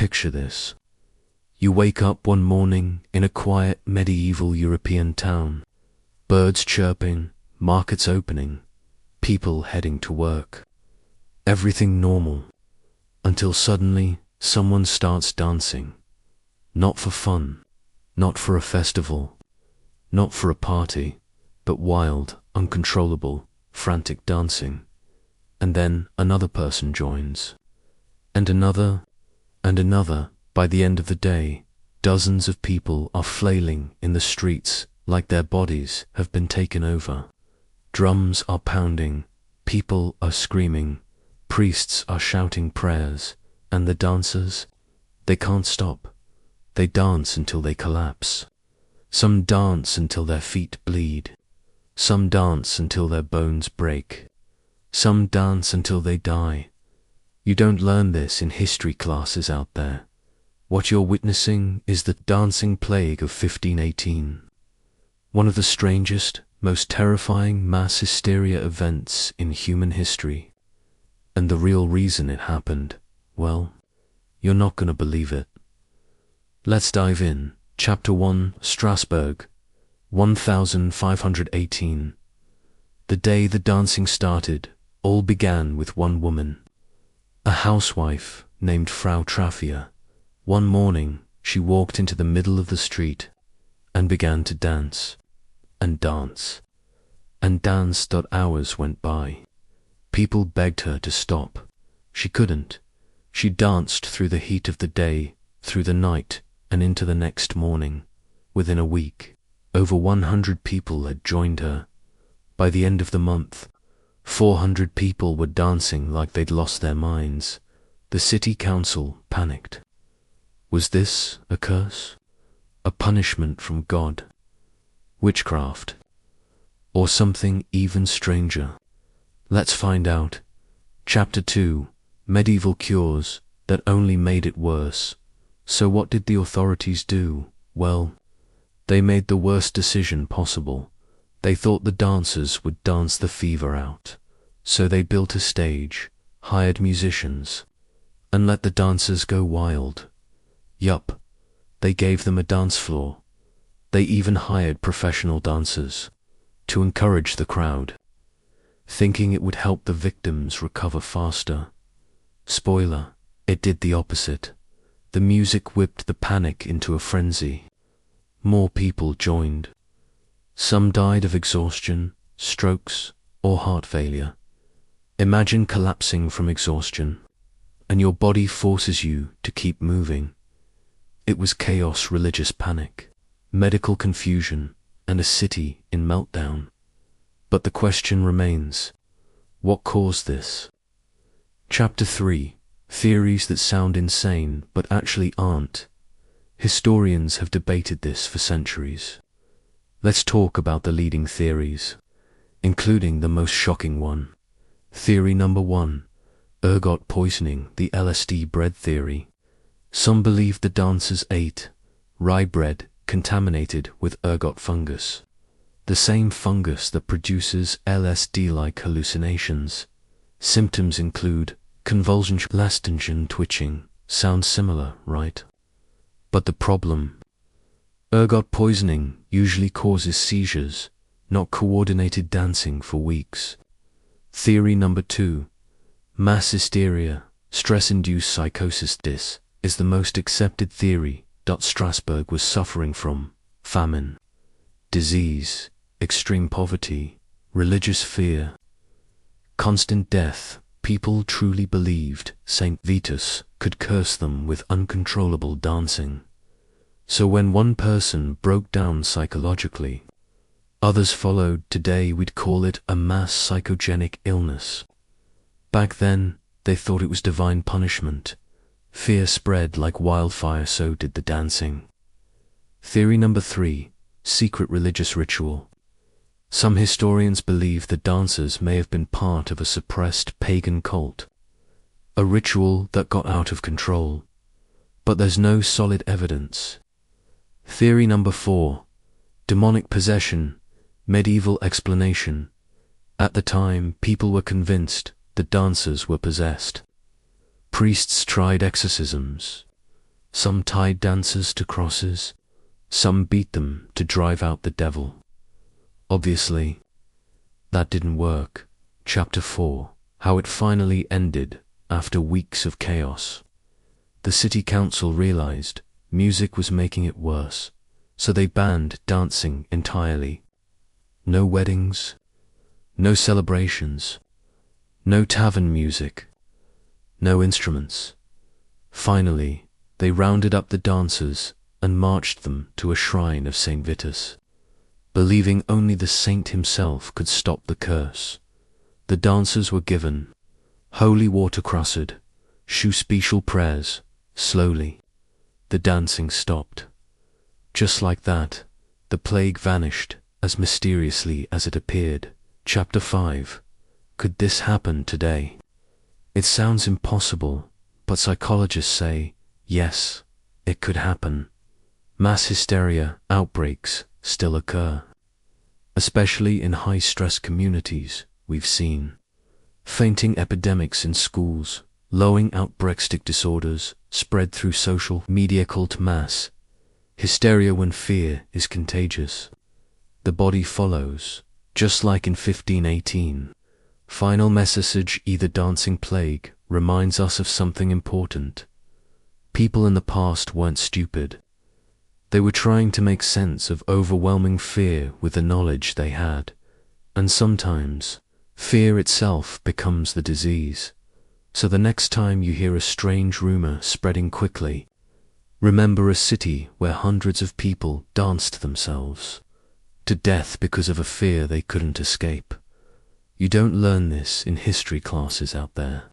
Picture this. You wake up one morning in a quiet medieval European town. Birds chirping, markets opening, people heading to work. Everything normal, until suddenly someone starts dancing. Not for fun, not for a festival, not for a party, but wild, uncontrollable, frantic dancing. And then another person joins. And another, and another. By the end of the day, dozens of people are flailing in the streets like their bodies have been taken over. Drums are pounding, people are screaming, priests are shouting prayers, and the dancers, they can't stop. They dance until they collapse. Some dance until their feet bleed. Some dance until their bones break. Some dance until they die. You don't learn this in history classes out there. What you're witnessing is the dancing plague of 1518. One of the strangest, most terrifying mass hysteria events in human history. And the real reason it happened, well, you're not going to believe it. Let's dive in. Chapter 1, Strasbourg, 1518. The day the dancing started, all began with one woman. A housewife named Frau Traffia. One morning, she walked into the middle of the street and began to dance, and dance, and dance. Hours went by. People begged her to stop. She couldn't. She danced through the heat of the day, through the night, and into the next morning. Within a week, over 100 people had joined her. By the end of the month, 400 people were dancing like they'd lost their minds. The city council panicked. Was this a curse? A punishment from God? Witchcraft? Or something even stranger? Let's find out. Chapter 2, Medieval Cures that only made it worse. So what did the authorities do? Well, they made the worst decision possible. They thought the dancers would dance the fever out. So they built a stage, hired musicians, and let the dancers go wild. Yup, they gave them a dance floor. They even hired professional dancers to encourage the crowd, thinking it would help the victims recover faster. Spoiler, it did the opposite. The music whipped the panic into a frenzy. More people joined. Some died of exhaustion, strokes, or heart failure. Imagine collapsing from exhaustion, and your body forces you to keep moving. It was chaos, religious panic, medical confusion, and a city in meltdown. But the question remains, what caused this? Chapter 3, Theories that sound insane but actually aren't. Historians have debated this for centuries. Let's talk about the leading theories, including the most shocking one. Theory number 1, ergot poisoning, the LSD bread theory. Some believe the dancers ate rye bread contaminated with ergot fungus, the same fungus that produces LSD-like hallucinations. Symptoms include convulsion, lastingian twitching. Sounds similar, right? But the problem? Ergot poisoning usually causes seizures, not coordinated dancing for weeks. Theory number 2, mass hysteria, stress-induced psychosis. This is the most accepted theory. Strasbourg was suffering from famine, disease, extreme poverty, religious fear, constant death. People truly believed Saint Vitus could curse them with uncontrollable dancing. So when one person broke down psychologically, others followed. Today we'd call it a mass psychogenic illness. Back then, they thought it was divine punishment. Fear spread like wildfire, so did the dancing. Theory number 3, secret religious ritual. Some historians believe the dancers may have been part of a suppressed pagan cult, a ritual that got out of control, but there's no solid evidence. Theory number 4, demonic possession, medieval explanation. At the time, people were convinced the dancers were possessed. Priests tried exorcisms, Some tied dancers to crosses, some beat them to drive out the devil. Obviously, that didn't work. Chapter 4. How it finally ended after weeks of chaos. The city council realized music was making it worse, so they banned dancing entirely. No weddings, no celebrations, no tavern music, no instruments. Finally, they rounded up the dancers and marched them to a shrine of Saint Vitus, believing only the saint himself could stop the curse. The dancers were given holy water crossed, shoe special prayers. Slowly, the dancing stopped. Just like that, the plague vanished as mysteriously as it appeared. Chapter 5. Could this happen today? It sounds impossible, but psychologists say, yes, it could happen. Mass hysteria outbreaks still occur. Especially in high-stress communities, we've seen fainting epidemics in schools, lowing outbreak disorders spread through social media. Cult mass hysteria when fear is contagious. The body follows, just like in 1518. Final message: either dancing plague reminds us of something important. People in the past weren't stupid. They were trying to make sense of overwhelming fear with the knowledge they had. And sometimes, fear itself becomes the disease. So the next time you hear a strange rumor spreading quickly, remember a city where hundreds of people danced themselves to death because of a fear they couldn't escape. You don't learn this in history classes out there.